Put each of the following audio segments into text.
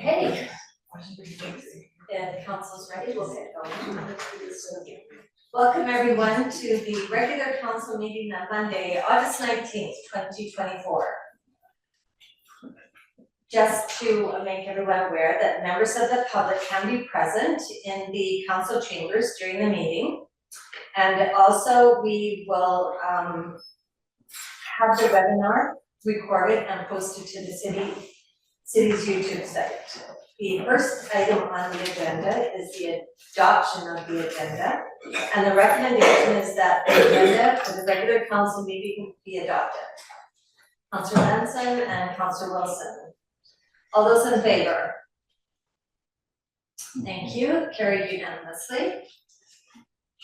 Okay. The council's ready, we'll get going. Welcome everyone to the regular council meeting on Monday, August 19th, 2024. Just to make everyone aware that members of the public can be present in the council chambers during the meeting. And also we will have the webinar recorded and posted to the city's YouTube site. The first item on the agenda is the adoption of the agenda. And the recommendation is that the agenda for the regular council meeting be adopted. Councillor Manson and Councillor Wilson. All those in favor? Thank you, carried unanimously.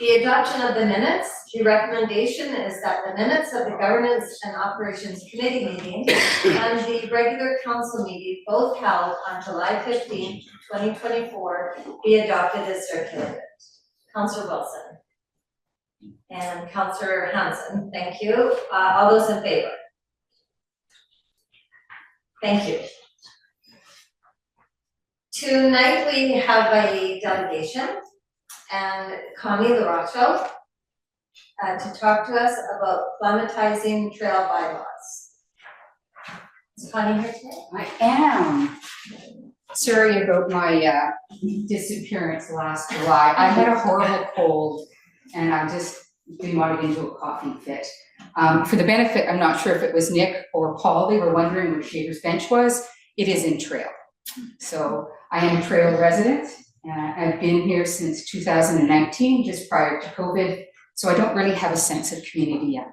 The adoption of the minutes, the recommendation is that the minutes of the Governance and Operations Committee meeting and the regular council meeting, both held on July 15th, 2024, be adopted as circulated. Councillor Wilson. And Councillor Hanson, thank you. All those in favor? Thank you. Tonight we have a delegation and Connie Laracho to talk to us about climatizing trail bylaws. Is Connie here today? I am. Sorry about my disappearance last July. I had a horrible cold and I just demoted into a coughing fit. For the benefit, I'm not sure if it was Nick or Paul, they were wondering where Shavers Bench was. It is in Trail. So I am a Trail resident. I've been here since 2019, just prior to COVID, so I don't really have a sense of community yet.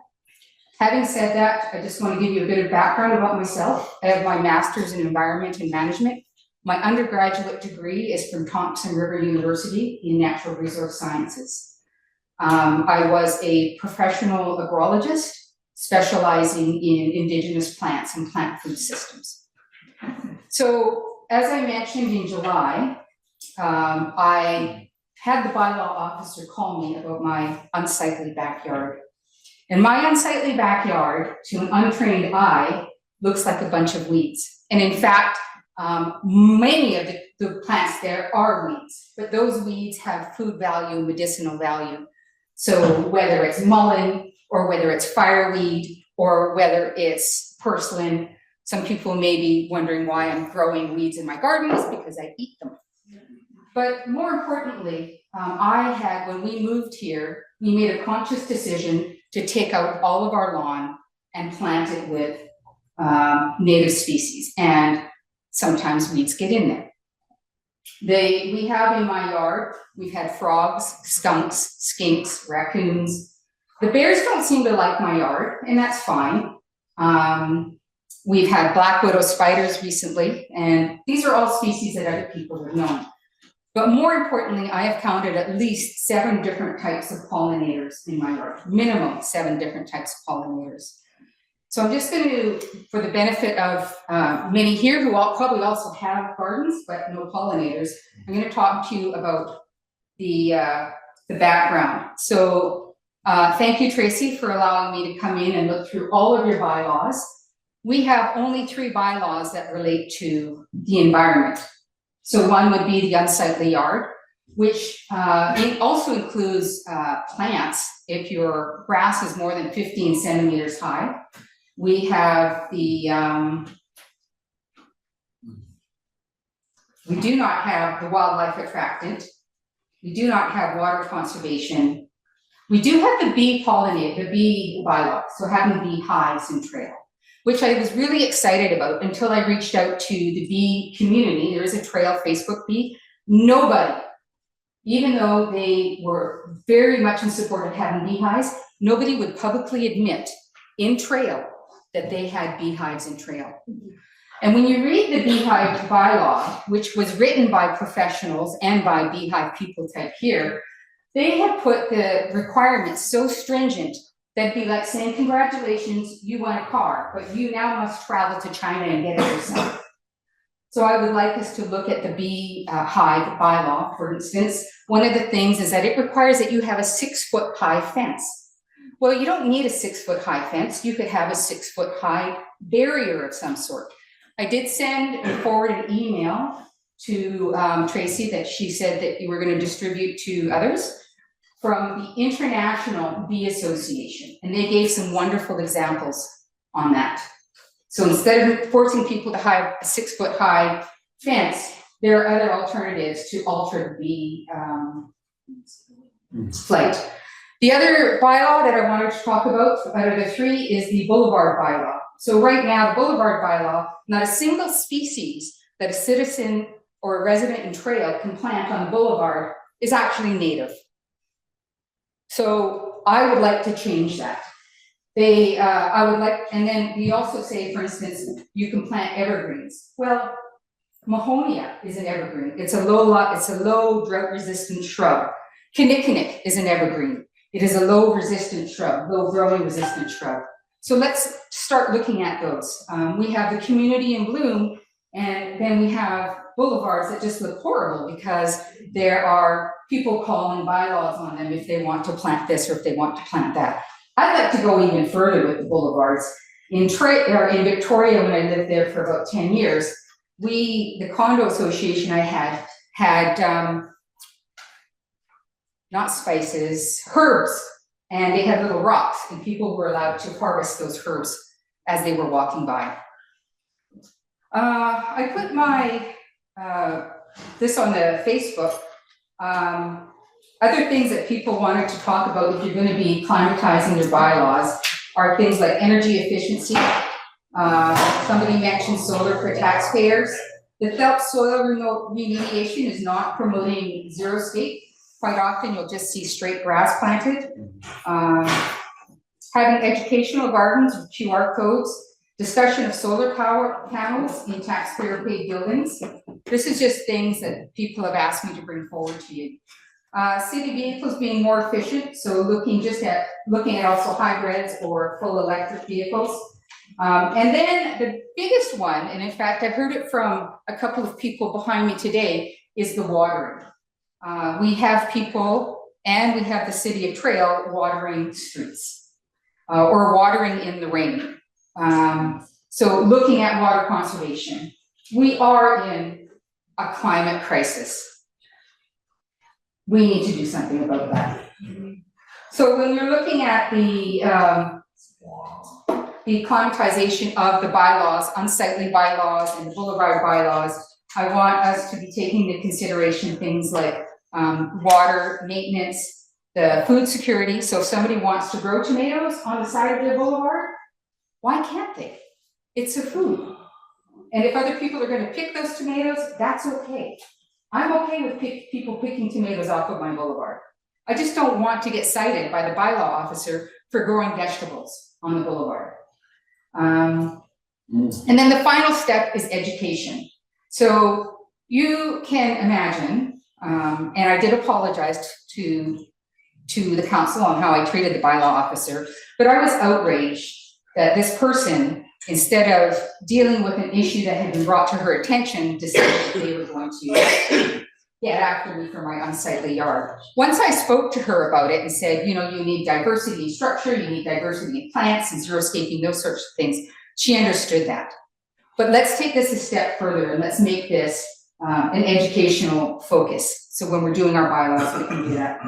Having said that, I just want to give you a bit of background about myself. I have my master's in environment and management. My undergraduate degree is from Thompson River University in natural resource sciences. I was a professional agrologist specializing in indigenous plants and plant food systems. So as I mentioned in July, I had the bylaw officer call me about my unsightly backyard. And my unsightly backyard, to an untrained eye, looks like a bunch of weeds. And in fact, many of the plants there are weeds, but those weeds have food value, medicinal value. So whether it's mullein, or whether it's fireweed, or whether it's purslane, some people may be wondering why I'm growing weeds in my gardens, because I eat them. But more importantly, when we moved here, we made a conscious decision to take out all of our lawn and plant it with native species, and sometimes weeds get in there. We have in my yard, we've had frogs, skunks, skinks, raccoons. The bears don't seem to like my yard, and that's fine. We've had black widow spiders recently, and these are all species that other people have known. But more importantly, I have counted at least 7 different types of pollinators in my yard, minimum 7 different types of pollinators. So I'm just going to, for the benefit of many here who probably also have gardens, but no pollinators, I'm going to talk to you about the background. So thank you, Tracy, for allowing me to come in and look through all of your bylaws. We have only 3 bylaws that relate to the environment. So one would be the unsightly yard, which also includes plants if your grass is more than 15 centimeters high. We have the, we do not have the wildlife attractant. We do not have water conservation. We do have the bee pollinator, the bee bylaw, so having beehives in Trail, which I was really excited about until I reached out to the bee community. There is a Trail Facebook bee. Nobody, even though they were very much in support of having beehives, nobody would publicly admit in Trail that they had beehives in Trail. And when you read the beehive bylaw, which was written by professionals and by beehive people type here, they have put the requirements so stringent that'd be like saying, congratulations, you won a car, but you now must travel to China and get it yourself. So I would like us to look at the beehive bylaw, for instance. One of the things is that it requires that you have a 6-foot high fence. Well, you don't need a 6-foot high fence. You could have a 6-foot high barrier of some sort. I did send and forward an email to Tracy that she said that you were going to distribute to others from the International Bee Association, and they gave some wonderful examples on that. So instead of forcing people to have a 6-foot-high fence, there are other alternatives to alter the flight. The other bylaw that I wanted to talk about out of the three is the boulevard bylaw. So right now, the boulevard bylaw, not a single species that a citizen or a resident in trail can plant on the boulevard is actually native. So I would like to change that. I would like, and then we also say, for instance, you can plant evergreens. Well, Mahonia is an evergreen. It's a low drought-resistant shrub. Kinnikinnick is an evergreen. It is a low resistant shrub, low growing resistant shrub. So let's start looking at those. We have the community in bloom, and then we have boulevards that just look horrible because there are people calling bylaws on them if they want to plant this or if they want to plant that. I'd like to go even further with the boulevards. In Victoria, when I lived there for about 10 years, the condo association I had not spices, herbs, and they had little rocks, and people were allowed to harvest those herbs as they were walking by. I put my this on the Facebook. Other things that people wanted to talk about if you're going to be climatizing your bylaws are things like energy efficiency. Somebody mentioned solar for taxpayers. The Phelps soil remediation is not promoting xeriscape. Quite often you'll just see straight grass planted. Having educational gardens with QR codes, discussion of solar power panels in taxpayer paid buildings. This is just things that people have asked me to bring forward to you. City vehicles being more efficient, so looking at also hybrids or full electric vehicles. And then the biggest one, and in fact I've heard it from a couple of people behind me today, is the watering. We have people, and we have the City of Trail watering streets or watering in the rain. So looking at water conservation. We are in a climate crisis. We need to do something about that. So when you're looking at the climatization of the bylaws, unsightly bylaws and the boulevard bylaws, I want us to be taking into consideration things like water maintenance, the food security. So if somebody wants to grow tomatoes on the side of their boulevard, why can't they? It's a food. And if other people are going to pick those tomatoes, that's okay. I'm okay with people picking tomatoes off of my boulevard. I just don't want to get cited by the bylaw officer for growing vegetables on the boulevard. And then the final step is education. So you can imagine, and I did apologize to the council on how I treated the bylaw officer, but I was outraged that this person, instead of dealing with an issue that had been brought to her attention, decided that they were going to get after me for my unsightly yard. Once I spoke to her about it and said, you know, you need diversity in structure, you need diversity in plants and xeriscaping, those sorts of things, she understood that. But let's take this a step further and let's make this an educational focus. So when we're doing our bylaws, we can do that.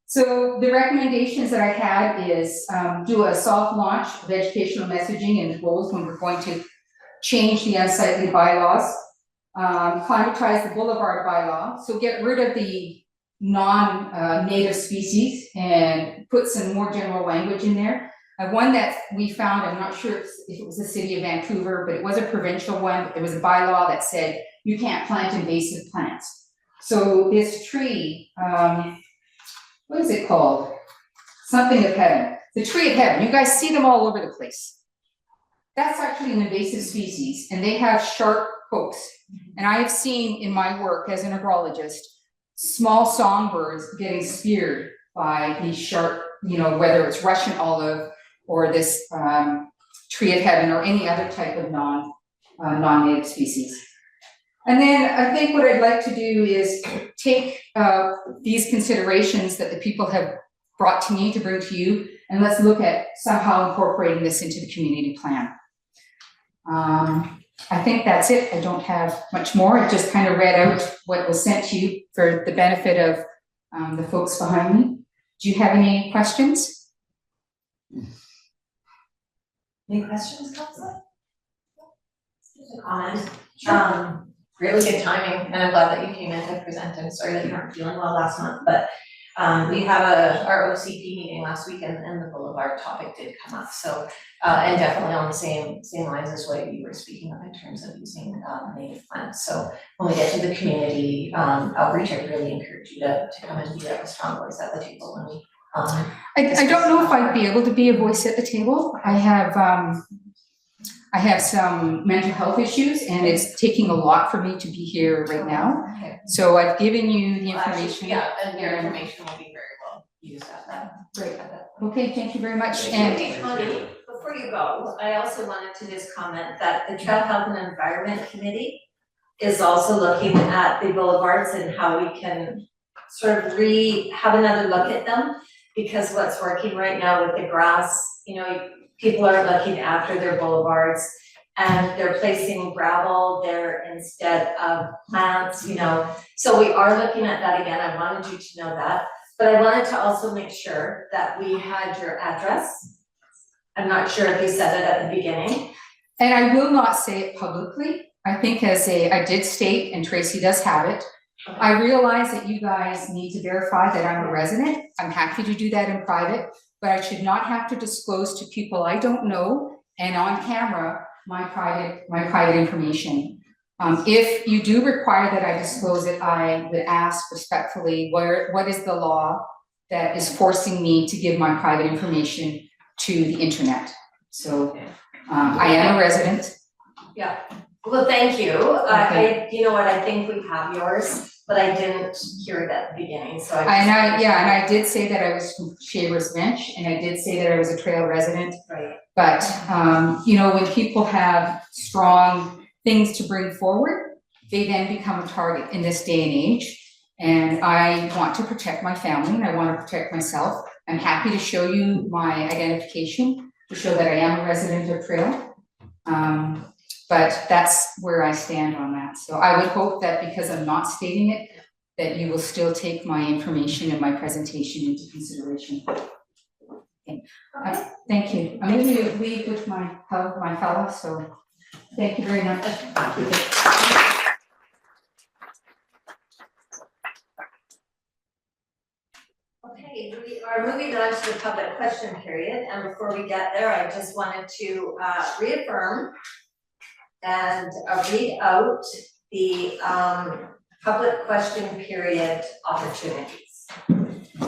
So the recommendations that I had is do a soft launch of educational messaging and the goals when we're going to change the unsightly bylaws, climatize the boulevard bylaw, so get rid of the non-native species and put some more general language in there. One that we found, I'm not sure if it was the city of Vancouver, but it was a provincial one, but there was a bylaw that said you can't plant invasive plants. So this tree, what is it called? Something of heaven. The tree of heaven. You guys see them all over the place. That's actually an invasive species, and they have sharp pokes. And I have seen in my work as an agrologist, small songbirds getting speared by these sharp, you know, whether it's Russian olive or this tree of heaven or any other type of non-native species. And then I think what I'd like to do is take these considerations that the people have brought to me to bring to you, and let's look at somehow incorporating this into the community plan. I think that's it. I don't have much more. I just kind of read out what was sent to you for the benefit of the folks behind me. Do you have any questions? Any questions, Councilor? Just a comment. Really good timing, and I'm glad that you came in to present. I'm sorry that you weren't feeling well last month, but we have our OCP meeting last week and the Boulevard topic did come up, so and definitely on the same lines as what you were speaking of in terms of using native plants. So when we get to the community outreach, I really encourage you to come and be a strong voice at the table when we I don't know if I'd be able to be a voice at the table. I have some mental health issues and it's taking a lot for me to be here right now. Okay. So I've given you the information. Yeah, and your information will be very well used at that. Great. Okay, thank you very much. And Connie, before you go, I also wanted to just comment that the Trail Health and Environment Committee is also looking at the boulevards and how we can sort of have another look at them. Because what's working right now with the grass, you know, people are looking after their boulevards and they're placing gravel there instead of plants, you know. So we are looking at that again. I wanted you to know that. But I wanted to also make sure that we had your address. I'm not sure if you said it at the beginning. And I will not say it publicly. I think I did state, and Tracy does have it. I realize that you guys need to verify that I'm a resident. I'm happy to do that in private, but I should not have to disclose to people I don't know and on camera my private information. If you do require that I disclose it, I would ask respectfully, what is the law that is forcing me to give my private information to the internet? So I am a resident. Yeah. Well, thank you. Okay. You know what, I think we have yours, but I didn't hear it at the beginning, so And I did say that I was from Shavers Bench, and I did say that I was a trail resident. Right. But, you know, when people have strong things to bring forward, they then become a target in this day and age. And I want to protect my family and I want to protect myself. I'm happy to show you my identification to show that I am a resident of Trail. But that's where I stand on that. So I would hope that because I'm not stating it, that you will still take my information and my presentation into consideration. Okay. Thank you. I'm going to leave with my fella, so thank you very much. Okay, we are moving on to the public question period, and before we get there, I just wanted to reaffirm and read out the public question period opportunities.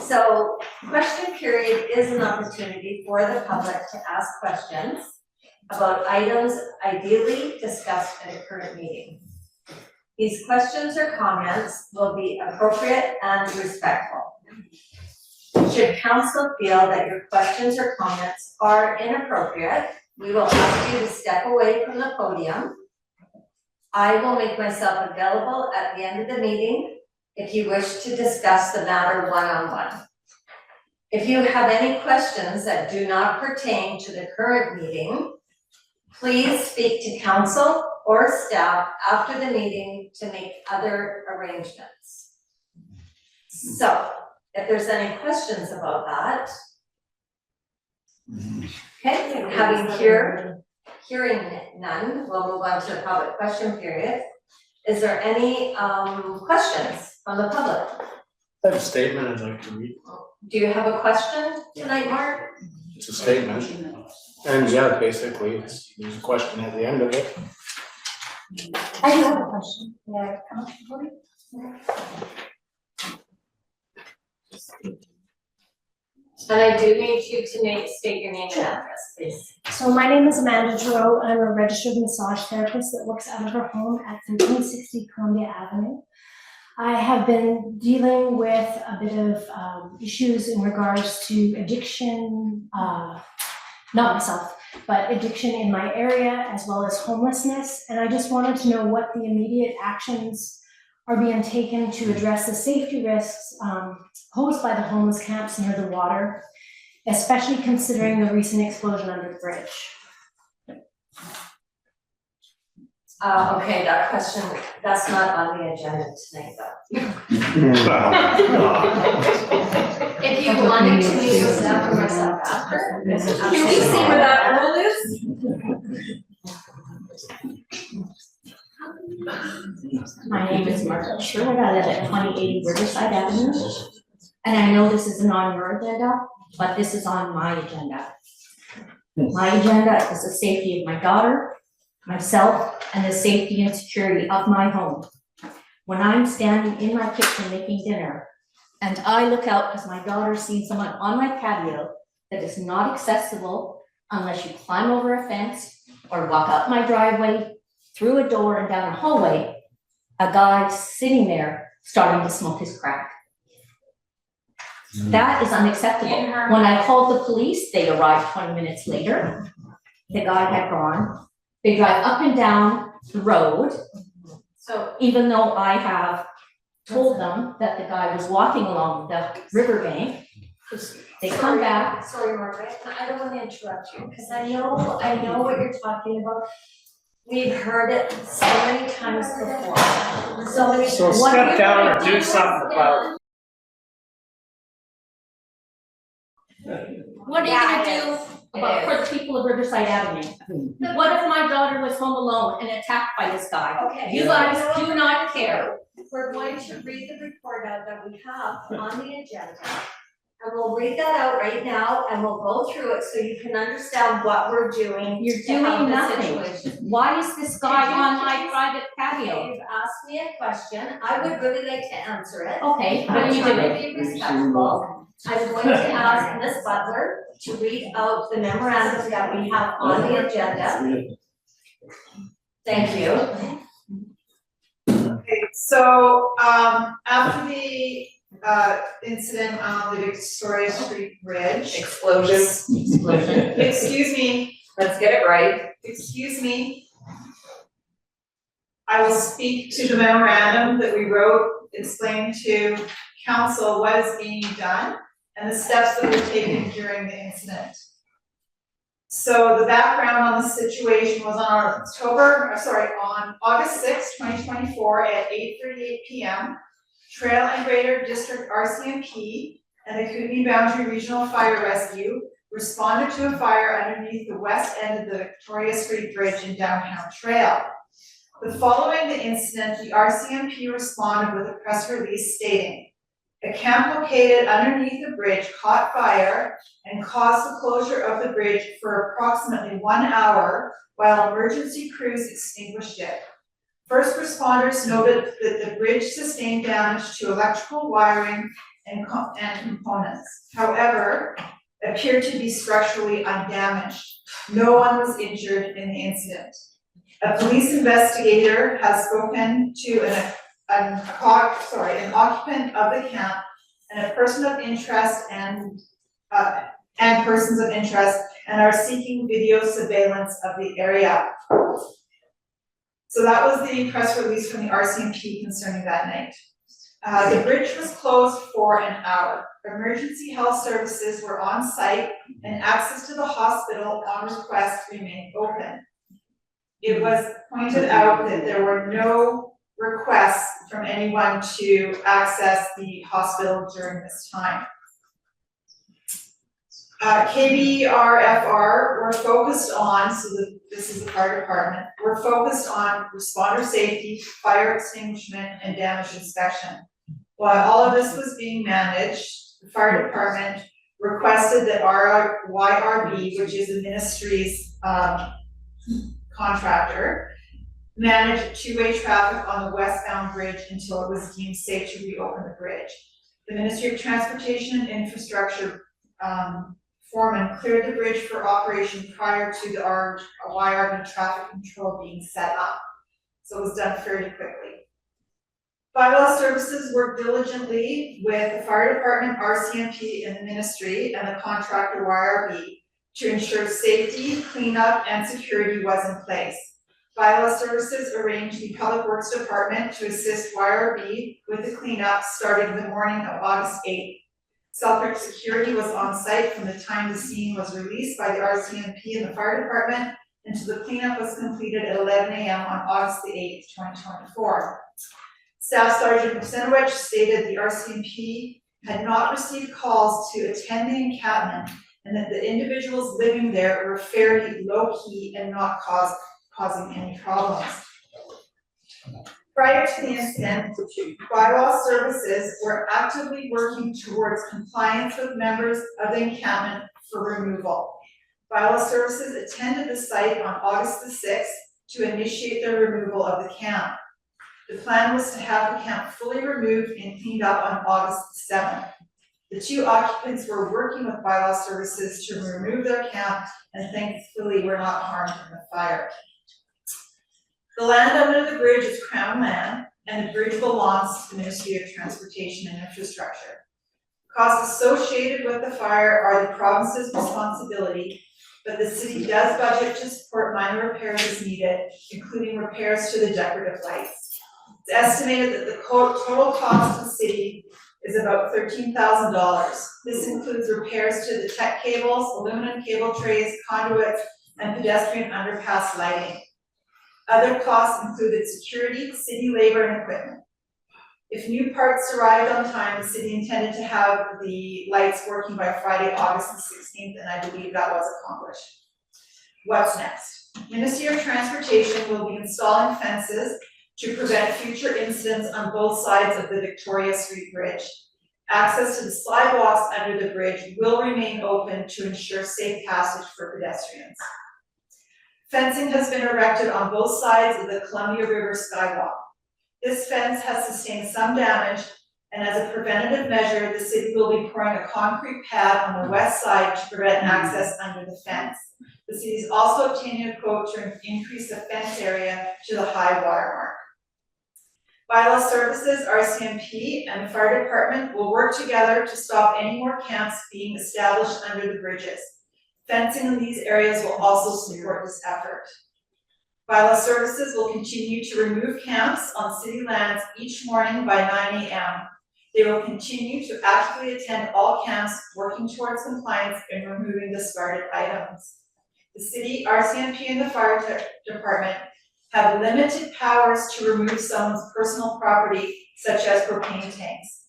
So question period is an opportunity for the public to ask questions about items ideally discussed at a current meeting. These questions or comments will be appropriate and respectful. Should council feel that your questions or comments are inappropriate, we will ask you to step away from the podium. I will make myself available at the end of the meeting if you wish to discuss the matter one-on-one. If you have any questions that do not pertain to the current meeting, please speak to council or staff after the meeting to make other arrangements. So, if there's any questions about that, okay, hearing none, we'll move on to the public question period. Is there any questions from the public? I have a statement I'd like to read. Do you have a question tonight, Mark? It's a statement. And yeah, basically, there's a question at the end of it. I do have a question. Yeah, come up, please. And I do need you to state your name and address, please. So my name is Amanda Giroux. I'm a registered massage therapist that works out of her home at 1360 Columbia Avenue. I have been dealing with a bit of issues in regards to addiction, not myself, but addiction in my area, as well as homelessness. And I just wanted to know what the immediate actions are being taken to address the safety risks posed by the homeless camps near the water, especially considering the recent explosion under the bridge. Okay, that question, that's not on the agenda tonight though. If you wanted to meet with Steph or myself after, can we see where that rule is? My name is Martha Sherwood, I live at 2080 Riverside Avenue. And I know this isn't on your agenda, but this is on my agenda. My agenda is the safety of my daughter, myself, and the safety and security of my home. When I'm standing in my kitchen making dinner, and I look out because my daughter's seen someone on my patio that is not accessible unless you climb over a fence or walk up my driveway, through a door and down a hallway, a guy sitting there starting to smoke his crack. That is unacceptable. When I called the police, they arrived 20 minutes later. The guy had gone. They drive up and down the road. So even though I have told them that the guy was walking along the riverbank, they come back. Sorry, Margaret, I don't wanna interrupt you, because I know what you're talking about. We've heard it so many times before, So what step you're down gonna or do something about it. What are you gonna do about for the people of Riverside Avenue? What if my daughter was home alone and attacked by this guy? Okay. You guys do not care. We're going to read the report out that we have on the agenda. And we'll read that out right now and we'll go through it so you can understand what we're doing. You're to help doing the nothing. situation. Why is this guy on my Please. private patio? You've asked me a question, I would really like to answer it. Okay, what are you I'm trying doing? to be respectful. I'm going to ask Ms. Butler to read out the memorandum that we have on the agenda. Thank you. Okay, so, after the, incident on the Victoria Street Bridge. Explosion. Excuse me, Let's get it right. excuse me. I will speak to the memorandum that we wrote, explaining to council what is being done and the steps that were taken during the incident. So the background on the situation was on August 6, 2024 at 8:38 p.m. Trail and Greater District RCMP and the Kootenai Boundary Regional Fire Rescue responded to a fire underneath the west end of the Victoria Street Bridge in downtown Trail. Following the incident, the RCMP responded with a press release stating, "A camp located underneath the bridge caught fire and caused the closure of the bridge for approximately 1 hour while emergency crews extinguished it. First responders noted that the bridge sustained damage to electrical wiring and components. However, appeared to be structurally undamaged. No one was injured in the incident. A police investigator has spoken to an occupant of the camp and a person of interest and persons of interest and are seeking video surveillance of the area." So that was the press release from the RCMP concerning that night. The bridge was closed for an hour. Emergency health services were on site and access to the hospital on request remained open. It was pointed out that there were no requests from anyone to access the hospital during this time. KBRFR, we're focused on, this is the fire department, we're focused on responder safety, fire extinguishment, and damage inspection. While all of this was being managed, the fire department requested that YRB, which is the ministry's contractor, manage two-way traffic on the westbound bridge until it was deemed safe to reopen the bridge. The Ministry of Transportation and Infrastructure foreman cleared the bridge for operation prior to the YRB traffic control being set up. So it was done fairly quickly. Bylaw services worked diligently with the fire department, RCMP, and the ministry and the contractor YRB to ensure safety, cleanup, and security was in place. Bylaw services arranged the Public Works Department to assist YRB with the cleanup starting the morning of August 8th. Selkirk Security was on site from the time the scene was released by the RCMP and the fire department until the cleanup was completed at 11 a.m. on August the 8th, 2024. Staff Sergeant Kucinowicz stated the RCMP had not received calls to attend the encampment and that the individuals living there were fairly low-key and not causing any problems. Prior to the incident, bylaw services were actively working towards compliance with members of the encampment for removal. Bylaw services attended the site on August the 6th to initiate the removal of the camp. The plan was to have the camp fully removed and cleaned up on August the 7th. The two occupants were working with bylaw services to remove their camp and thankfully were not harmed in the fire. The land under the bridge is Crown land and the bridge belongs to the Ministry of Transportation and Infrastructure. Costs associated with the fire are the province's responsibility, but the city does budget to support minor repairs as needed, including repairs to the decorative lights. It's estimated that the total cost to the city is about $13,000. This includes repairs to the tech cables, aluminum cable trays, conduits, and pedestrian underpass lighting. Other costs included security, city labor, and equipment. If new parts arrived on time, the city intended to have the lights working by Friday, August the 16th, and I believe that was accomplished. What's next? Ministry of Transportation will be installing fences to prevent future incidents on both sides of the Victoria Street Bridge. Access to the sidewalks under the bridge will remain open to ensure safe passage for pedestrians. Fencing has been erected on both sides of the Columbia River Skywalk. This fence has sustained some damage, and as a preventative measure, the city will be pouring a concrete pad on the west side to prevent access under the fence. The city is also obtaining a quote to increase the fence area to the high water mark. Bylaw Services, RCMP, and the fire department will work together to stop any more camps being established under the bridges. Fencing in these areas will also support this effort. Bylaw Services will continue to remove camps on city lands each morning by 9 a.m. They will continue to actively attend all camps, working towards compliance and removing discarded items. The city, RCMP, and the fire department have limited powers to remove someone's personal property, such as propane tanks.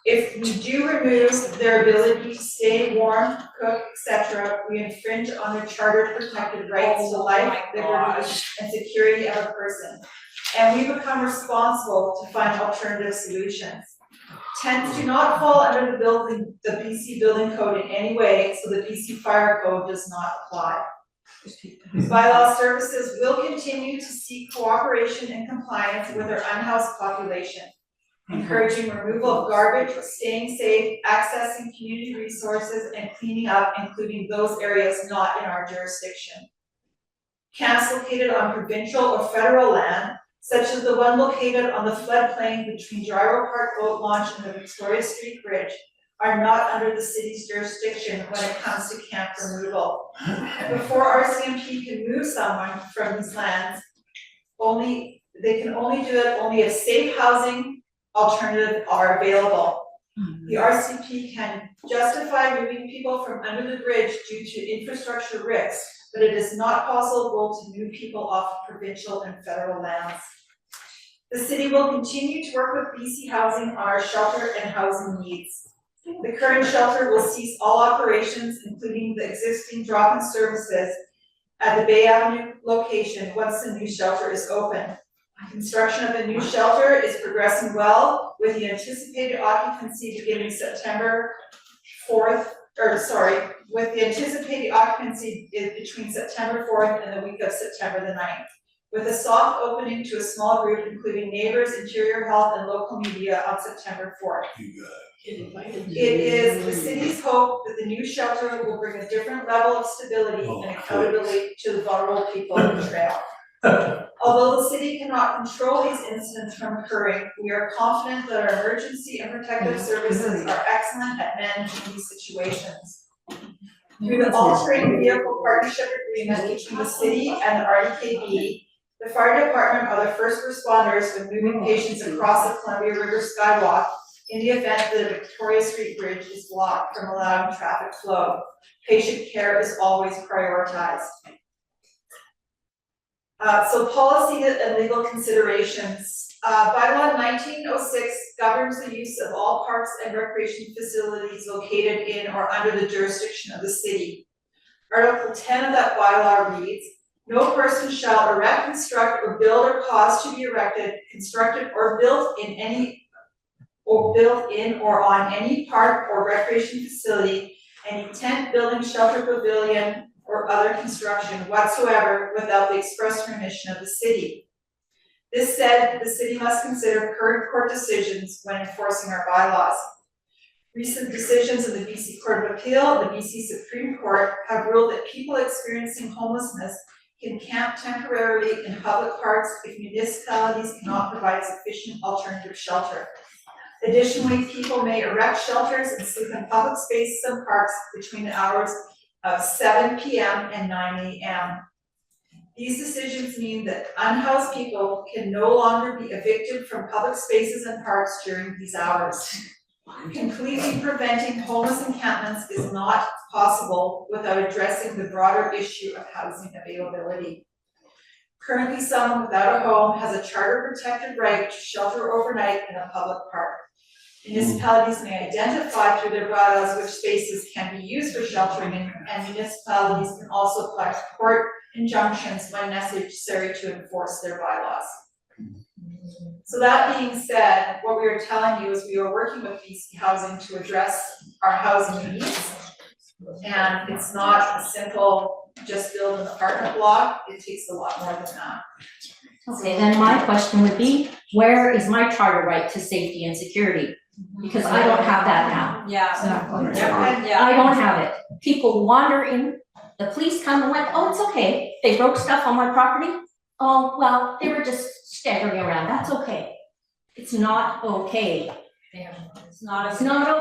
If we do remove their ability to stay warm, cook, etc., we infringe on their charter protected rights to life, liberty, and security of a person. And we become responsible to find alternative solutions. Tents do not fall under the BC Building Code in any way, so the BC Fire Code does not apply. Bylaw Services will continue to seek cooperation and compliance with our unhoused population, encouraging removal of garbage, staying safe, accessing community resources, and cleaning up, including those areas not in our jurisdiction. Camps located on provincial or federal land, such as the one located on the floodplain between Gyro Park Boat Launch and the Victoria Street Bridge, are not under the city's jurisdiction when it comes to camp removal. Before RCMP can move someone from these lands, they can only do it only if safe housing alternatives are available. The RCMP can justify moving people from under the bridge due to infrastructure risks, but it is not possible to move people off provincial and federal lands. The city will continue to work with BC Housing on our shelter and housing needs. The current shelter will cease all operations, including the existing drop-in services at the Bay Avenue location once the new shelter is open. Construction of the new shelter is progressing well, with the anticipated occupancy beginning September 4th, with the anticipated occupancy between September 4th and the week of September the 9th. With a soft opening to a small group, including neighbors, interior health, and local media on September 4th. It is the city's hope that the new shelter will bring a different level of stability and accountability to the vulnerable people on the trail. Although the city cannot control these incidents from occurring, we are confident that our emergency and protective services are excellent at managing these situations. Through the All-Terrain Vehicle Partnership Agreement between the city and the RDKB, the fire department are the first responders when moving patients across the Columbia River Skywalk in the event that the Victoria Street Bridge is blocked from allowing traffic flow. Patient care is always prioritized. So policy and legal considerations. Bylaw 1906 governs the use of all parks and recreation facilities located in or under the jurisdiction of the city. Article 10 of that bylaw reads, no person shall erect, construct, or build or cause to be erected, constructed, or built in or on any park or recreation facility, any tent, building, shelter, pavilion, or other construction whatsoever without the express permission of the city. This said, the city must consider current court decisions when enforcing our bylaws. Recent decisions of the BC Court of Appeal and the BC Supreme Court have ruled that people experiencing homelessness can camp temporarily in public parks if municipalities cannot provide sufficient alternative shelter. Additionally, people may erect shelters and sleep in public spaces and parks between the hours of 7 p.m. and 9 a.m. These decisions mean that unhoused people can no longer be evicted from public spaces and parks during these hours. Completely preventing homeless encampments is not possible without addressing the broader issue of housing availability. Currently, someone without a home has a charter protected right to shelter overnight in a public park. Municipalities may identify through their bylaws which spaces can be used for sheltering, and municipalities can also collect court injunctions when necessary to enforce their bylaws. So that being said, what we are telling you is we are working with BC Housing to address our housing needs. And it's not a simple, just build an apartment block, it takes a lot more than that. Okay, then my question would be, where is my charter right to safety and security? Because I don't have that now. Yeah. I don't have it. People wander in, the police come and went, oh, it's okay, they broke stuff on my property. Oh, well, they were just staggering around, that's okay. It's not okay. It's not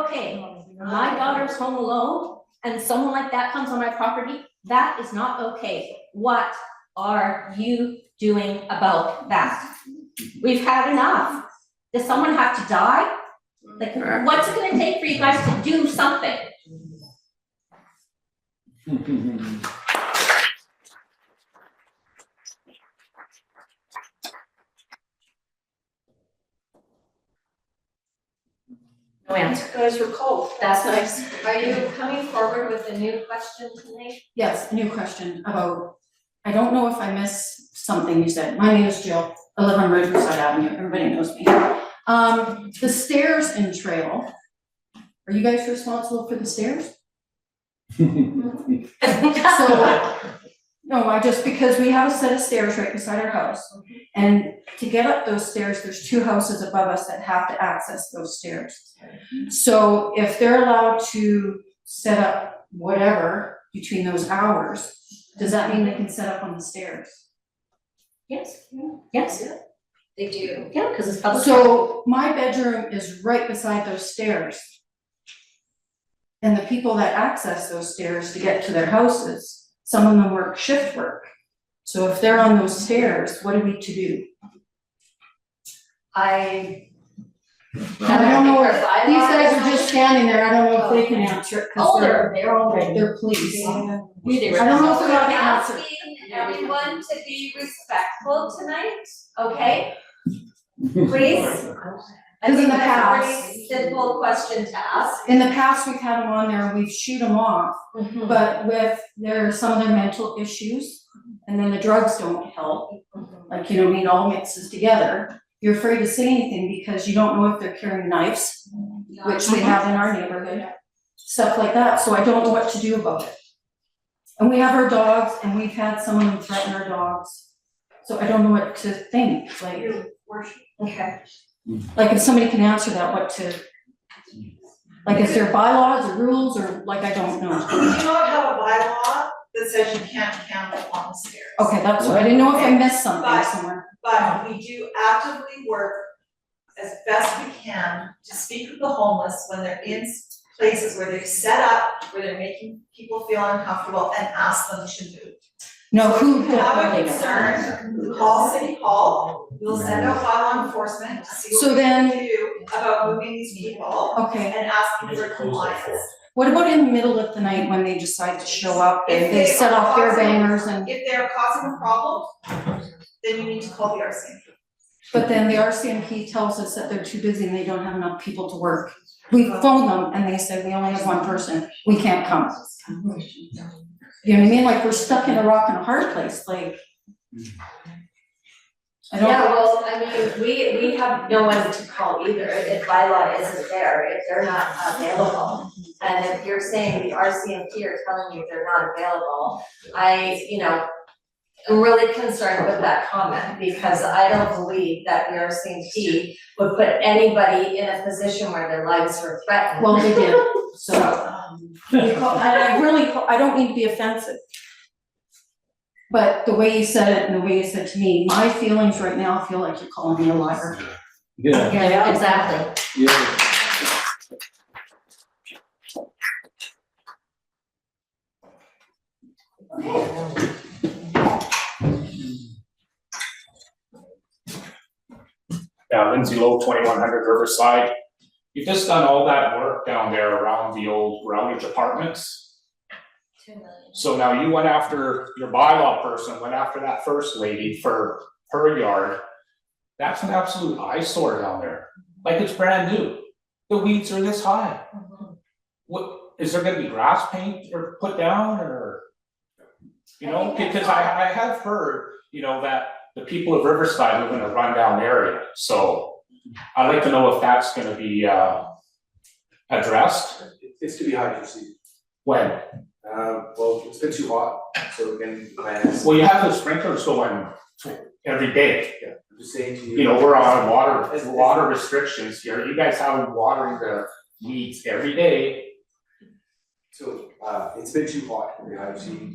okay. My daughter's home alone and someone like that comes on my property, that is not okay. What are you doing about that? We've had enough. Does someone have to die? Like, what's it gonna take for you guys to do something? No answer. Guys were cold. That's nice. Are you coming forward with a new question tonight? Yes, a new question about, I don't know if I missed something you said. My name is Jill. I live on Riverside Avenue. Everybody knows me. The stairs and trail, are you guys responsible for the stairs? No, because we have a set of stairs right beside our house. And to get up those stairs, there's 2 houses above us that have to access those stairs. So if they're allowed to set up whatever between those hours, does that mean they can set up on the stairs? Yes, yes, They do. yeah, because it's public. So my bedroom is right beside those stairs. And the people that access those stairs to get to their houses, some of them work shift work. So if they're on those stairs, what are we to do? I don't know if if, our these guys bylaws- are just standing there, I don't know if they can answer it, Oh, cause they're already. they're police. I They don't know if they're We're allowed to answer. asking everyone to be respectful tonight, okay? Please. I Because in think the that's a past- pretty simple question to ask. In the past, we've had them on there and we've shoot them off, but with some of their mental issues, and then the drugs don't help. Like, it all mixes together. You're afraid to say anything because you don't know if they're carrying knives, which we have in our neighborhood, stuff like that, so I don't know what to do about it. And we have our dogs, and we've had someone threaten our dogs, so I don't know what to think, Okay. like if somebody can answer that, what to, like, is there bylaws or rules, or I don't know. We do not have a bylaw that says you can't camp on the stairs. Okay, that's what, I didn't know if I missed something But- somewhere. But we do actively work as best we can to speak with the homeless when they're in places where they've set up, where they're making people feel uncomfortable, and ask them to move. No, who, If you have a concern, call City Hall, we'll send out bylaw enforcement to see So what we then- can do about moving these people okay, and asking for compliance. what about in the middle of the night when they decide to show up and If they they set are off their causing- bangers and, If they're causing a problem, then you need to call the RCMP. But then the RCMP tells us that they're too busy and they don't have enough people to work. We phoned them and they said, we only have one person, we can't come. You know what I mean? Like, we're stuck in a rock and a hard place, like. I don't. Yeah, well, I mean, we have no one to call either, if bylaw isn't there, if they're not available. And if you're saying the RCMP are telling you they're not available, I'm really concerned with that comment, because I don't believe that the RCMP would put anybody in a position where their lives were threatened. Well, they did, so. And I don't mean to be offensive. But the way you said it and the way you said to me, my feelings right now feel like you're calling me a liar. Yeah. Yeah, exactly. Yeah. Yeah, Lindsay Lowe, 2100 Riverside. You've just done all that work down there around the old Rowledge Apartments. 2 million. So now you went after, your bylaw person went after that first lady for her yard. That's an absolute eyesore down there, like it's brand new. The weeds are this high. What, is there gonna be grass paint or put down or? You know, because I have heard, that the people of Riverside live in a rundown area, so I'd like to know if that's gonna be addressed. It's to be hydroseeded. When? Well, it's been too hot, so again, plans. Well, you have the sprinklers going every day. Yeah, I'm just saying to you. We're on water restrictions here. You guys have been watering the weeds every day. So, it's been too hot for the hydroseeding,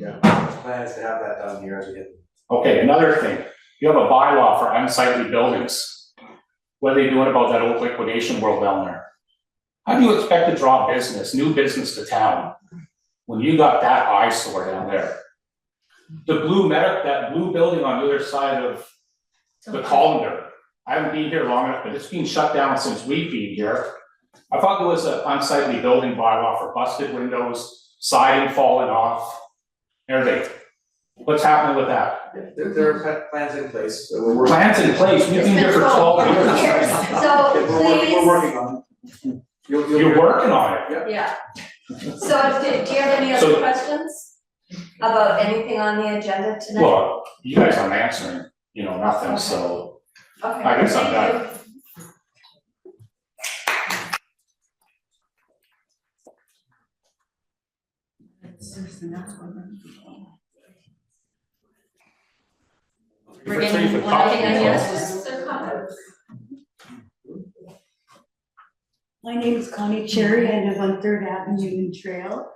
plan is to have that done here as we get. Okay, another thing, you have a bylaw for unsightly buildings. What are they doing about that old liquidation world down there? How do you expect to draw business, new business to town, when you got that eyesore down there? The that blue building on the other side of the colander, I haven't been here long enough, but it's been shut down since we've been here. I thought there was an unsightly building bylaw for busted windows, siding falling off, everything. What's happening with that? There are plans in place, so we're working. Plans in place, we've been here for 12 years. So We're working on it. You're working on it. Yeah. So do you have any other questions about anything on the agenda tonight? Well, you guys aren't answering, nothing, so Okay, I guess I'm thank done. you. We're getting one I think I guess just comments. My name is Connie Cherry, I live on Third Avenue in Trail.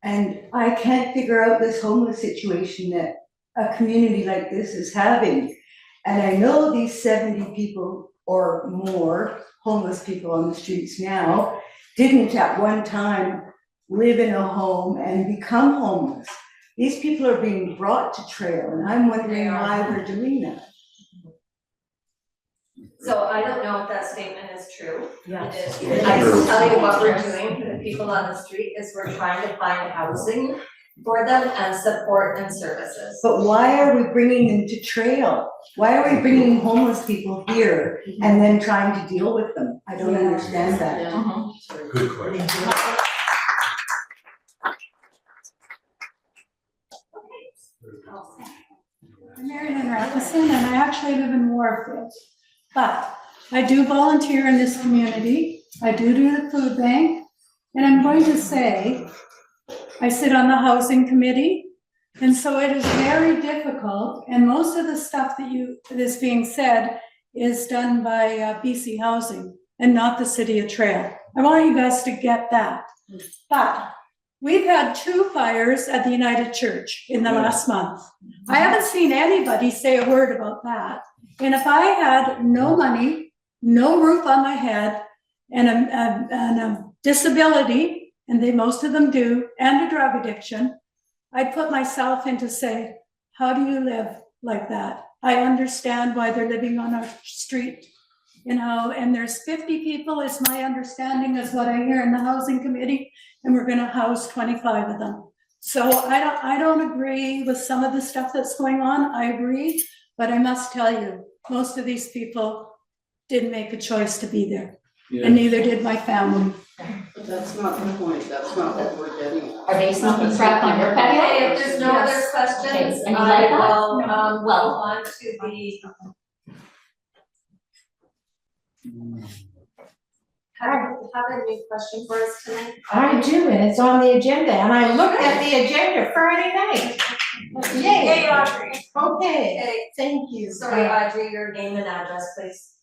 And I can't figure out this homeless situation that a community like this is having. And I know these 70 people or more homeless people on the streets now didn't at one time live in a home and become homeless. These people are being brought to Trail, and I'm wondering why they're doing that. So I don't know if that statement is true. Yes. I can tell you what we're doing for the people on the street is we're trying to find housing for them and support and services. But why are we bringing them to Trail? Why are we bringing homeless people here and then trying to deal with them? I don't understand that. Good question. I'm Marian Rathison, and I actually live in Warfield. But I do volunteer in this community. I do the food bank. And I'm going to say, I sit on the housing committee. And so it is very difficult. And most of the stuff that is being said is done by BC Housing and not the City of Trail. I want you guys to get that. But we've had 2 fires at the United Church in the last month. I haven't seen anybody say a word about that. And if I had no money, no roof on my head, and a disability, and most of them do, and a drug addiction, I'd put myself in to say, how do you live like that? I understand why they're living on our street, and there's 50 people is my understanding, is what I hear in the housing committee, and we're gonna house 25 of them. So I don't agree with some of the stuff that's going on. I agree But I must tell you, most of these people didn't make a choice to be there, Yeah. and neither did my family. But that's not the point, that's not what we're getting at. Are they smoking crack on your patio? Okay, if there's no other Yes. questions, Okay, and you I like that? will, No. move Well- on to the. Have a new question for us tonight? I do, and it's on the agenda, and I looked at the agenda Friday night. Yay. Audrey. Okay, Hey, thank you. sorry, Audrey, your name and address, please.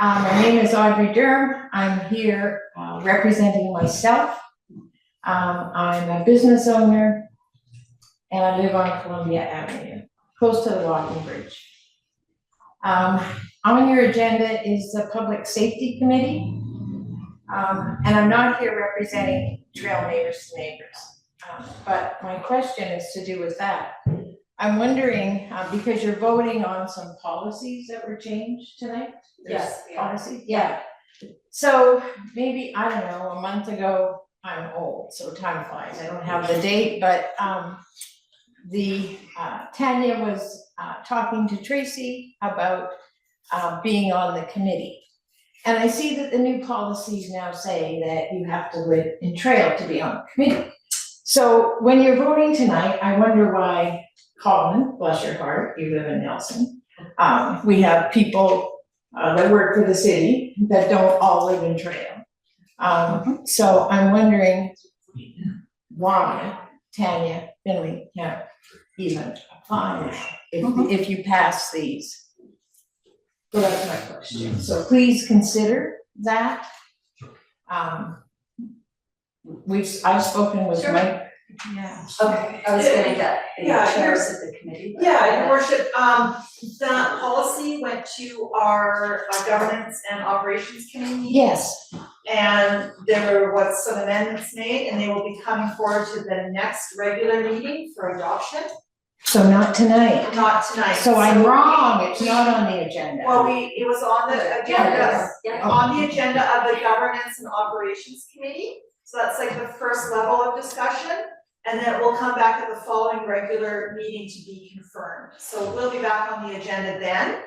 My name is Audrey Durham. I'm here representing myself. I'm a business owner, and I live on Columbia Avenue, close to the walking bridge. On your agenda is the Public Safety Committee. And I'm not here representing Trail Neighbors to Neighbors. But my question is to do with that. I'm wondering, because you're voting on some policies that were changed tonight? Yes, we are. Policies, yeah. So maybe, I don't know, a month ago, I'm old, so time flies, I don't have the date, but Tanya was talking to Tracy about being on the committee. And I see that the new policies now say that you have to live in Trail to be on the committee. So when you're voting tonight, I wonder why, Colin, bless your heart, you live in Nelson. We have people that work for the city that don't all live in Trail. So I'm wondering why Tanya Finley can't even apply if you pass these. So that's my question. So please consider that. I've spoken with Sure. Mike. Yeah. Okay, I was gonna get the Yeah, chairs of the committee. but- Yeah, your worship, that policy went to our governance and operations committee meeting. Yes. And there was some amendments made, and they will be coming forward to the next regular meeting for adoption, So not tonight. not tonight. So I'm wrong, it's not on the agenda. Well, it was on the agenda, Yeah. on the agenda of the governance and operations committee. So that's like the first level of discussion, and then it will come back at the following regular meeting to be confirmed. So we'll be back on the agenda then.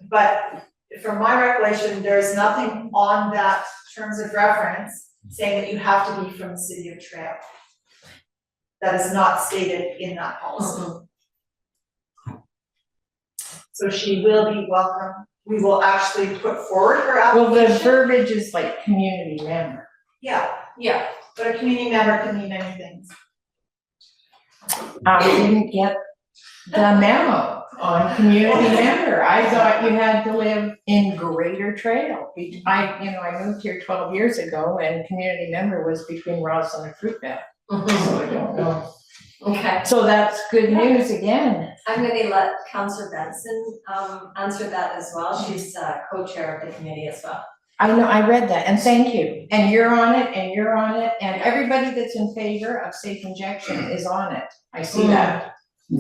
But from my recollection, there's nothing on that terms of reference saying that you have to be from the city of Trail. That is not stated in that policy. So she will be welcome. We will actually put forward her Well, the application. verbiage is like community member. Yeah, but a community member can mean many things. I didn't get the memo on community member. I thought you had to live in Greater Trail. I moved here 12 years ago and community member was between Roslyn and Fruitvale. So I don't know. Okay, So that's good news again. I'm gonna let Councillor Benson, answer that as well, she's, co-chair of the committee as well. I know, I read that, and thank you. And you're on it, and you're on it, and everybody that's in favor of safe injection is on it. I see that.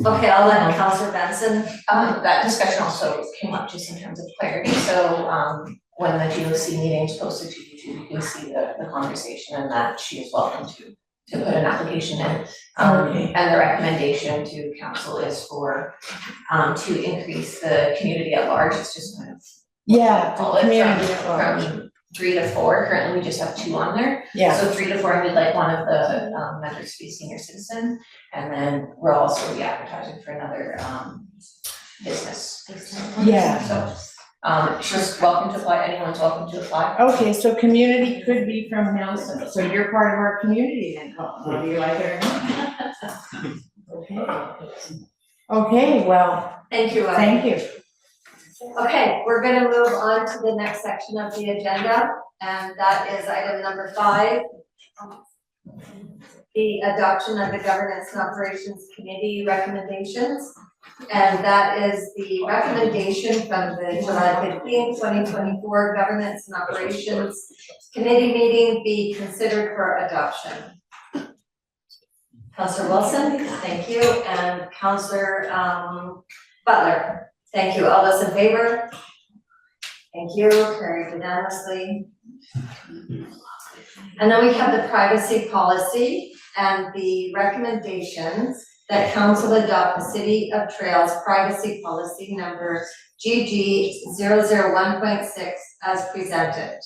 Okay, I'll let Councillor Benson, That discussion also came up just in terms of clarity, so, when the GOC meeting is posted to YouTube, you can see the conversation and that she is welcome to put an application in. And the recommendation to council is for, to increase the community at large, it's just kind of Yeah, call the it community at large. from 3 to 4, currently we just have 2 on there. Yeah, So 3 to 4, and we'd like one of the members to be senior citizen, and then we'll also be advertising for another business. Yeah. So she's welcome to apply, anyone's welcome to apply. okay, so community could be from Nelson, so you're part of our community then, Colin, whether you like it or not. Okay. Okay, well, thank you, thank you. Okay, we're gonna move on to the next section of the agenda, and that is item number 5. The adoption of the Governance and Operations Committee recommendations. And that is the recommendation from the July 15, 2024 Governance and Operations Committee meeting be considered for adoption. Councillor Wilson, thank you, and Councillor Butler, thank you. All those in favor? Thank you, carried unanimously. And then we have the privacy policy and the recommendations that council adopt the City of Trails privacy policy number GG 001.6 as presented.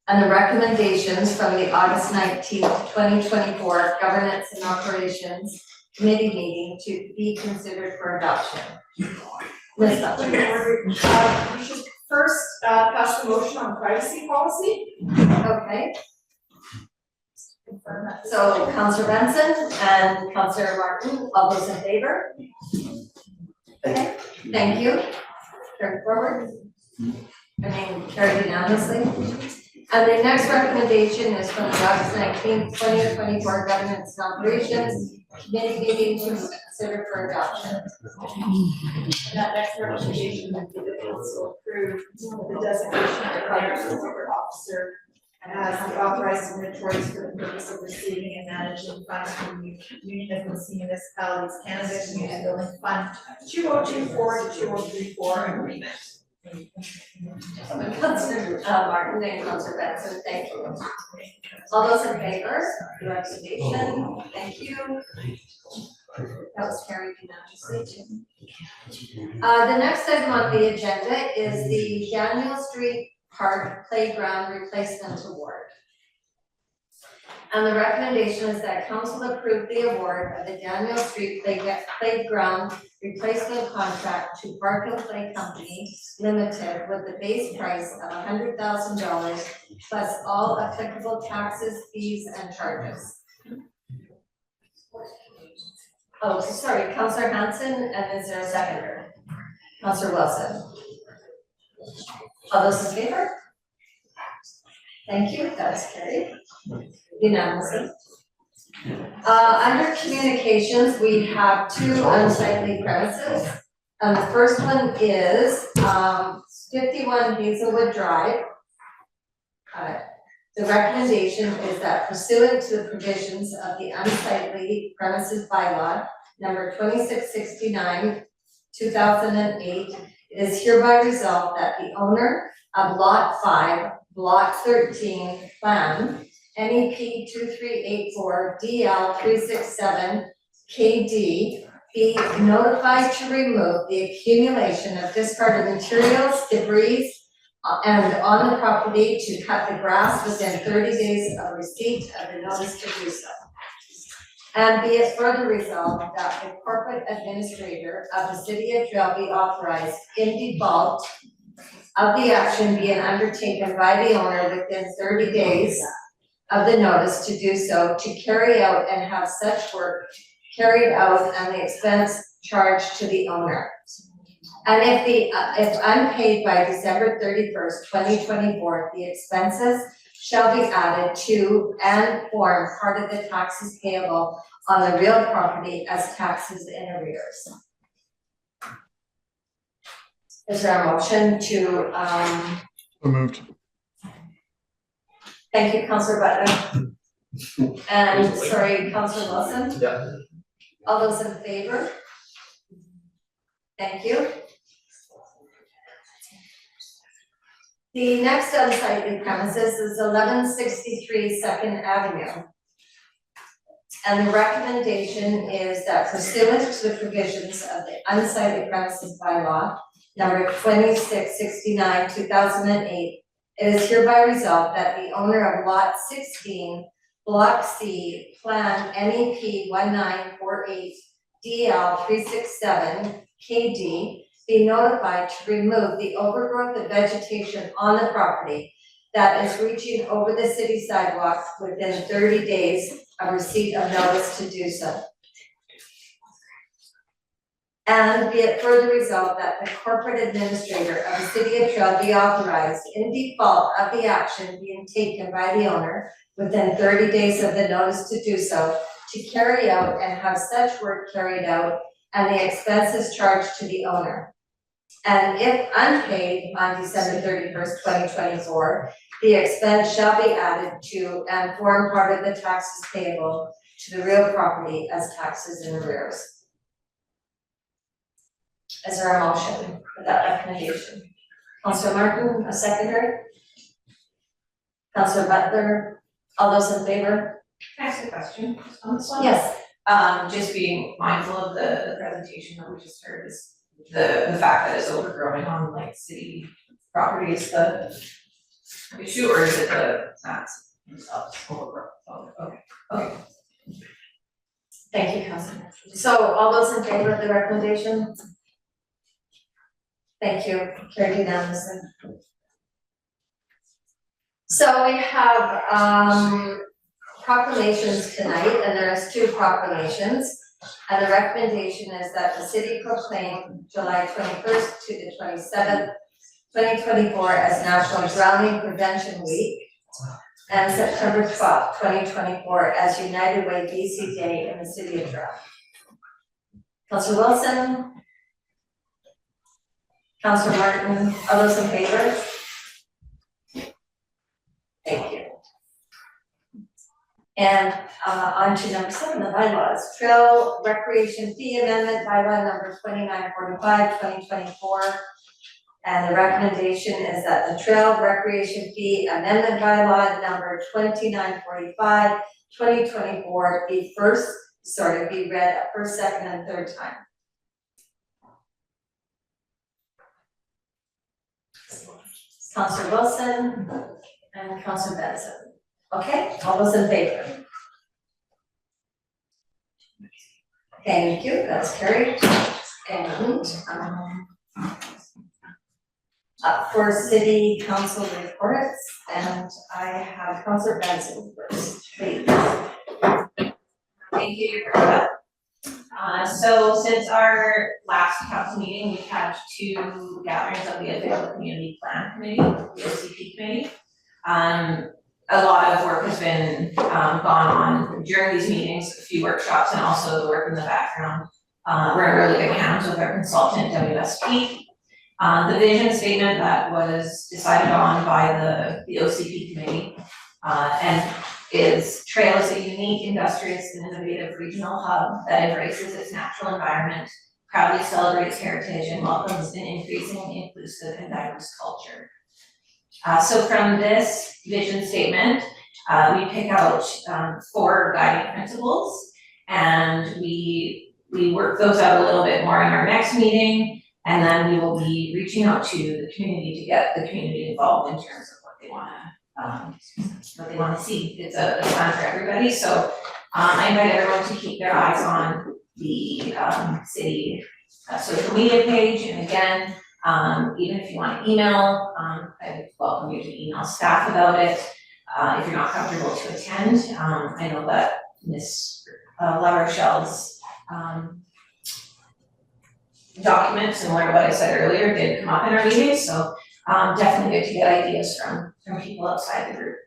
And the recommendations from the August 19th, 2024 Governance and Operations Committee meeting to be considered for adoption. Ms. Butler. We should first pass the motion on privacy policy. Okay. So Councillor Benson and Councillor Martin, all those in favor? Okay, thank you. Carry forward. Carried unanimously. And the next recommendation is from the August 19th, 2024 Governance and Operations Committee meeting to consider for adoption. That next recommendation would be the council approve the designation of the fire support officer as the authorized signatories for the purpose of receiving and managing funds from the Union of Municipalities Canada Community Building Fund 2024 to 2034 agreement. Councillor Martin and Councillor Benson, thank you. All those in favor, the recommendation, thank you. That was carried unanimously. The next item on the agenda is the Daniel Street Park Playground Replacement Award. And the recommendation is that council approve the award of the Daniel Street Playground Replacement Contract to Park and Play Company Limited with the base price of $100,000 plus all applicable taxes, fees, and charges. Oh, sorry, Councillor Hanson, and is there a seconder? Councillor Wilson. All those in favor? Thank you, that's carried unanimously. Under communications, we have two unsightly premises. The first one is 51 Hazelwood Drive. The recommendation is that pursuant to the provisions of the unsightly premises bylaw, number 2669, 2008, it is hereby resolved that the owner of Lot 5, Block 13, Plan, NEP 2384 DL 367 KD, be notified to remove the accumulation of discarded materials, debris, and on the property to cut the grass within 30 days of receipt of the notice to do so. And be it further resolved that the corporate administrator of the City of Trail be authorized in default of the action being undertaken by the owner within 30 days of the notice to do so, to carry out and have such work carried out and the expense charged to the owner. And if unpaid by December 31st, 2024, the expenses shall be added to and form part of the taxes payable on the real property as taxes in arrears. Is there a motion to, So moved. thank you, Councillor Butler. And, sorry, Councillor Wilson? Yeah. All those in favor? Thank you. The next unsightly premises is 1163 Second Avenue. And the recommendation is that pursuant to the provisions of the unsightly premises bylaw, number 2669, 2008, it is hereby resolved that the owner of Lot 16, Block C, Plan NEP 1948 DL 367 KD, be notified to remove the overgrowth of vegetation on the property that is reaching over the city sidewalk within 30 days of receipt of notice to do so. And be it further resolved that the corporate administrator of the City of Trail be authorized in default of the action being taken by the owner within 30 days of the notice to do so, to carry out and have such work carried out and the expenses charged to the owner. And if unpaid on December 31st, 2024, the expense shall be added to and form part of the taxes payable to the real property as taxes in arrears. Is there a motion for that recommendation? Councillor Martin, a seconder? Councillor Butler, all those in favor? Can I ask a question on this one? Yes. just being mindful of the presentation that we just heard is the fact that it's overgrowing on like city property is the issue, or is it the plants themselves overgrown? Oh, okay. Thank you, Councilor. So all those in favor of the recommendation? Thank you, carried unanimously. So we have proclamations tonight, and there's 2 proclamations. And the recommendation is that the city proclaim July 21st to the 27th, 2024 as National Drowning Prevention Week, and September 12th, 2024 as United Way BC Day in the city of Toronto. Councillor Wilson? Councillor Martin, all those in favor? Thank you. And on to number 7, the bylaws. Trail Recreation Fee Amendment Bylaw number 2945, 2024. And the recommendation is that the Trail Recreation Fee Amendment Bylaw number 2945, 2024 be read a first, second, and third time. Councillor Wilson and Councillor Benson. Okay, all those in favor? Thank you, that's carried. And up for city council reports, and I have Councillor Benson first, please. Thank you, Rebecca. So since our last council meeting, we've had 2 gatherings of the Official Community Plan Committee, the OCP committee. A lot of work has been gone on during these meetings, a few workshops, and also the work in the background. We're in really good hands with our consultant, WSP. The vision statement that was decided on by the OCP committee and is Trail is a unique, industrious, and innovative regional hub that embraces its natural environment, proudly celebrates heritage, and welcomes an increasingly inclusive and diverse culture. So from this vision statement, we pick out 4 guiding principles, and we work those out a little bit more in our next meeting, and then we will be reaching out to the community to get the community involved in terms of what they want to see. It's a plan for everybody, so I invite everyone to keep their eyes on the city social media page, and again, even if you want to email, I welcome you to email staff about it. If you're not comfortable to attend, I know that Ms. La Rochelle's document, similar to what I said earlier, did come up in our meetings, so definitely good to get ideas from people outside the group.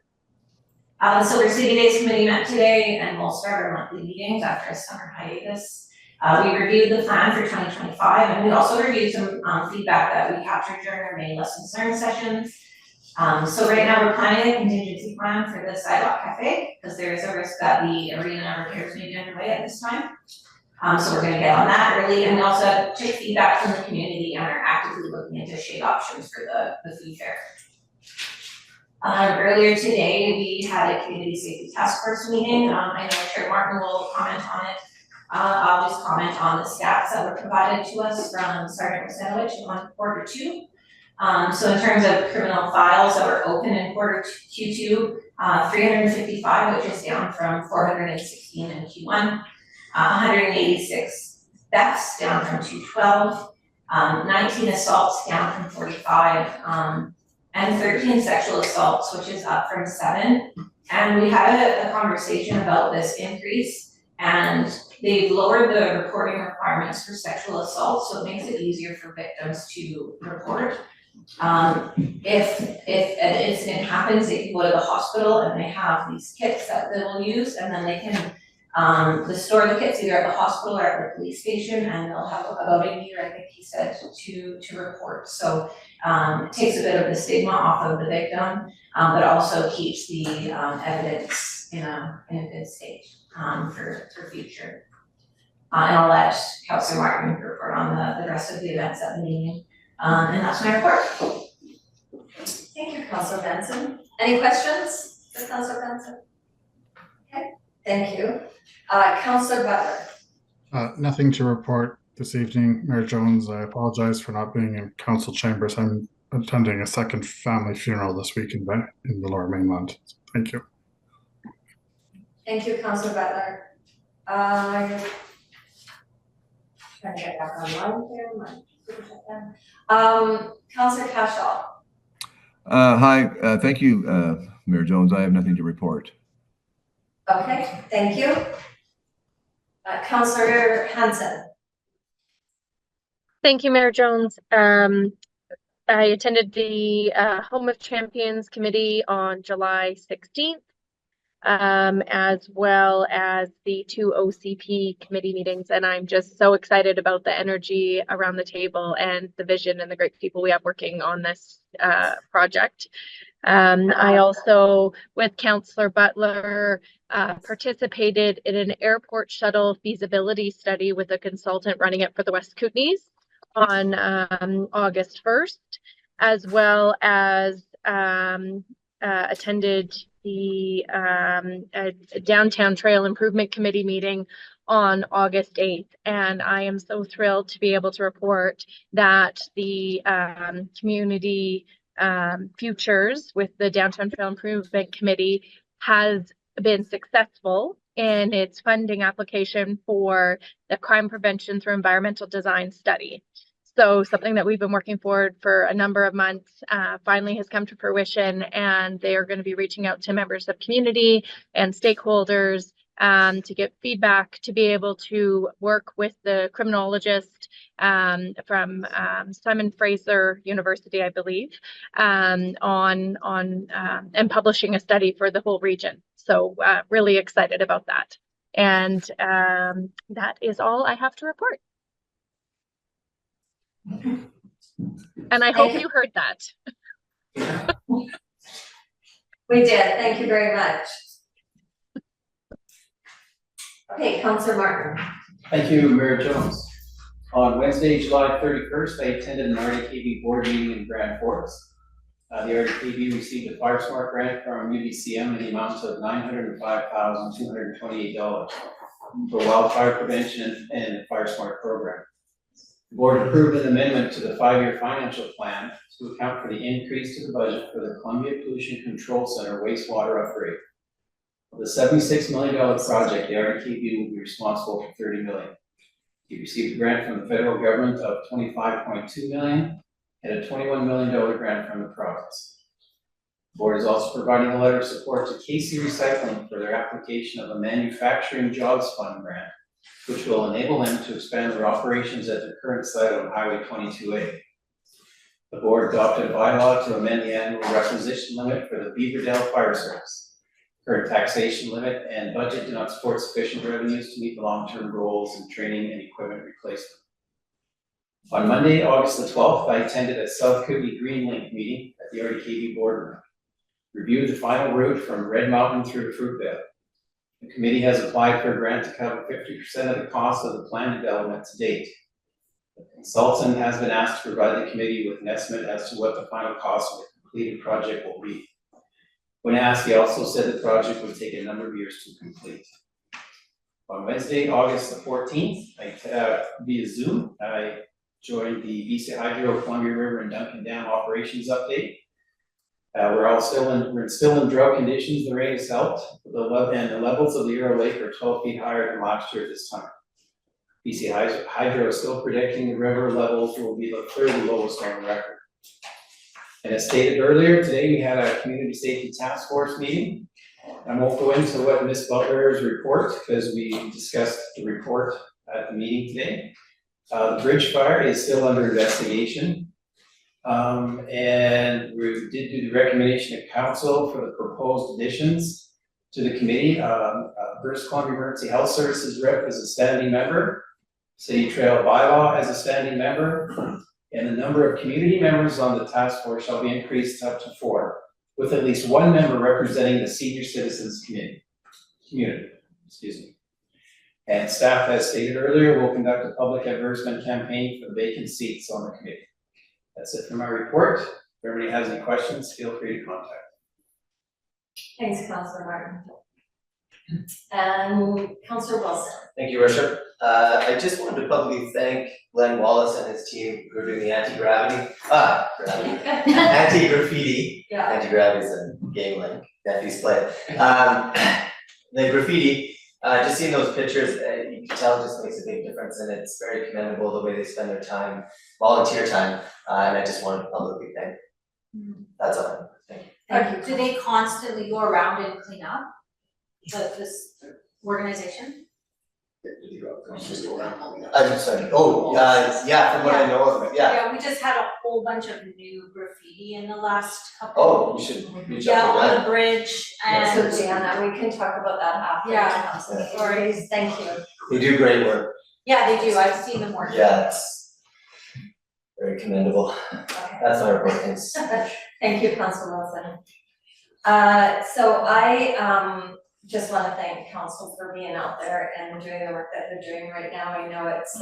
The Silver City Days Committee met today, and we'll start our monthly meetings after a summer hiatus. We reviewed the plan for 2025, and we also reviewed some feedback that we captured during our May lessons learned sessions. So right now we're planning a contingency plan for the sidewalk cafe, because there is a risk that the arena repairs may be underway at this time. So we're gonna get on that early, and we also took feedback from the community and are actively looking into shade options for the food fair. Earlier today, we had a community safety task force meeting. I know Chair Martin will comment on it. I'll just comment on the stats that were provided to us from Sergeant Rosanovich on Q2. So in terms of criminal files that were open in Q2, 355, which is down from 416 in Q1. 186 thefts, down from 212. 19 assaults, down from 45. And 13 sexual assaults, which is up from 7. And we had a conversation about this increase, and they've lowered the reporting requirements for sexual assault, so it makes it easier for victims to report. If an incident happens, they can go to the hospital and they have these kits that they will use, and then they can store the kits either at the hospital or at the police station, and they'll have about a year, I think he said, to report. So it takes a bit of the stigma off of the victim, but also keeps the evidence in a good state for future. And I'll let Councillor Martin report on the rest of the events at the meeting. And that's my report. Thank you, Councillor Benson. Any questions for Councillor Benson? Okay, Thank you. Counselor Butler. Nothing to report this evening, Mayor Jones. I apologize for not being in council chambers. I'm attending a second family funeral this week in the Lower Mainland. Thank you. Thank you, Counselor Butler. Trying to get back online here. Counselor Cashel. Hi, thank you, Mayor Jones. I have nothing to report. Okay, thank you. Counselor Hanson. Thank you, Mayor Jones. I attended the Home of Champions Committee on July 16th, as well as the 2 OCP committee meetings. And I'm just so excited about the energy around the table and the vision and the great people we have working on this project. I also, with Councillor Butler, participated in an airport shuttle feasibility study with a consultant running it for the West Kootenays on August 1st, as well as attended the Downtown Trail Improvement Committee meeting on August 8th. And I am so thrilled to be able to report that the community futures with the Downtown Trail Improvement Committee has been successful in its funding application for the crime prevention through environmental design study. So something that we've been working for a number of months finally has come to fruition, and they are going to be reaching out to members of community and stakeholders to get feedback, to be able to work with the criminologist from Simon Fraser University, I believe, on and publishing a study for the whole region. So really excited about that. And that is all I have to report. And I hope you heard that. We did. Thank you very much. Okay, Councillor Martin. Thank you, Mayor Jones. On Wednesday, July 31st, I attended an RDKB board meeting in Grand Forks. The RDKB received a Fire Smart grant from UBCM in the amount of $905,228 for wildfire prevention and the Fire Smart program. The board approved an amendment to the 5-year financial plan to account for the increase to the budget for the Columbia Pollution Control Center wastewater upgrade. Of the $76 million project, the RDKB will be responsible for $30 million. He received a grant from the federal government of $25.2 million and a $21 million grant from the province. The board is also providing a letter of support to Casey Recycling for their application of a manufacturing jobs fund grant, which will enable them to expand their operations at their current site on Highway 22A. The board adopted a bylaw to amend the annual requisition limit for the Beaverdale Fire Service. Current taxation limit and budget do not support sufficient revenues to meet the long-term goals in training and equipment replacement. On Monday, August the 12th, I attended a South Kootenay Green Link meeting at the RDKB boardroom. Reviewed the final route from Red Mountain through to Fruitvale. The committee has applied for a grant to cover 50% of the cost of the planned development to date. The consultant has been asked to provide the committee with an estimate as to what the final cost of the completed project will be. When asked, he also said the project would take a number of years to complete. On Wednesday, August the 14th, via Zoom, I joined the BC Hydro Columbia River and Duncan Dam operations update. We're still in drought conditions. The rain has helped, and the levels of the Euro Lake are 12 feet higher than last year at this time. BC Hydro is still predicting the river levels will be the third lowest on the record. And as stated earlier, today we had a community safety task force meeting. I won't go into what Ms. Butler's report, because we discussed the report at the meeting today. The bridge fire is still under investigation. And we did do the recommendation of council for the proposed additions to the committee. British Columbia Emergency Health Services rep is a standing member. City Trail Bylaw as a standing member. And the number of community members on the task force shall be increased up to 4, with at least 1 member representing the senior citizens community. And staff, as stated earlier, will conduct a public advertisement campaign for the vacant seats on the committee. That's it for my report. If everybody has any questions, feel free to contact. Thanks, Councillor Martin. And Councillor Wilson. Thank you, Worship. I just wanted to publicly thank Glenn Wallace and his team for doing the anti-graffiti. Yeah. Anti-gravity is a game like nephews play. The graffiti, just seeing those pictures, you can tell it just makes a big difference, and it's very commendable the way they spend their time, volunteer time, and I just wanted to publicly thank them. That's all. Thank you. Do they constantly go around and clean up this organization? I'm sorry. Yeah, from what I know of it, yeah. Yeah, we just had a whole bunch of new graffiti in the last couple. Oh, you should reach Yeah, out to on Glenn. the bridge and. So Deanna, we can talk about that after. Yeah. Council meeting. Thank you. They do great work. Yeah, they do, I've seen them work. Yeah, it's very commendable. That's my report, thanks. Thank you, Councillor Wilson. So I just want to thank council for being out there and doing the work that they're doing right now. I know it's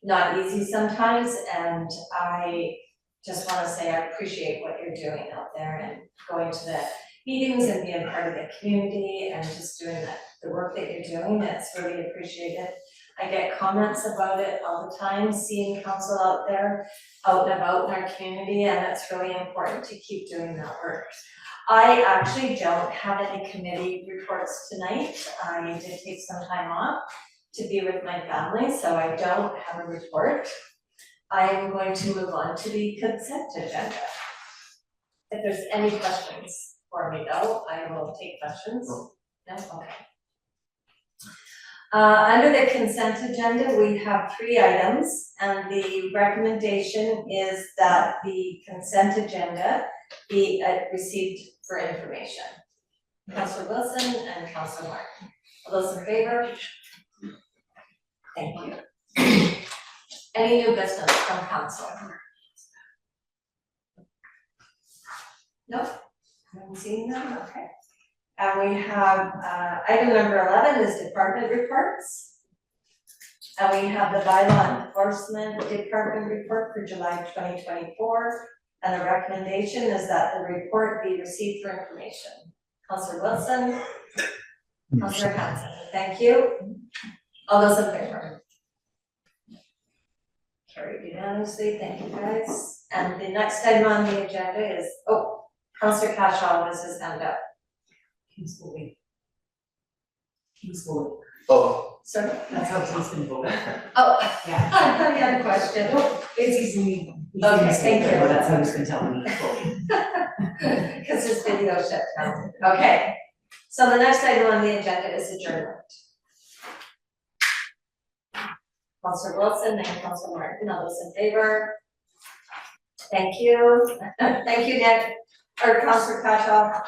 not easy sometimes, and I just want to say I appreciate what you're doing out there and going to the meetings and being part of the community and just doing the work that you're doing. It's really appreciated. I get comments about it all the time, seeing council out there, out and about in our community, and it's really important to keep doing that work. I actually don't have any committee reports tonight. I did take some time off to be with my family, so I don't have a report. I am going to move on to the consent agenda. If there's any questions for me though, I will take questions. No? Okay. Under the consent agenda, we have 3 items, and the recommendation is that the consent agenda be received for information. Councillor Wilson and Councillor Martin. All those in favor? Thank you. Any new business from council? Nope, haven't seen them, okay. And we have, item number 11 is department reports. And we have the bylaw enforcement department report for July 2024. And the recommendation is that the report be received for information. Councillor Wilson, Councillor Hanson, thank you. All those in favor? Carried unanimously, thank you guys. And the next item on the agenda is, Councillor Cashel has his hand up. Oh. Sorry? That's how he's been voting. Oh, Yeah. I thought you had a question. It's easy. Okay, thank you. That's how he's been telling me. Because his video shut down. Okay, so the next item on the agenda is adjournment. Councillor Wilson and Councillor Martin, all those in favor? Thank you. Thank you, Nick, or Councillor Cashel.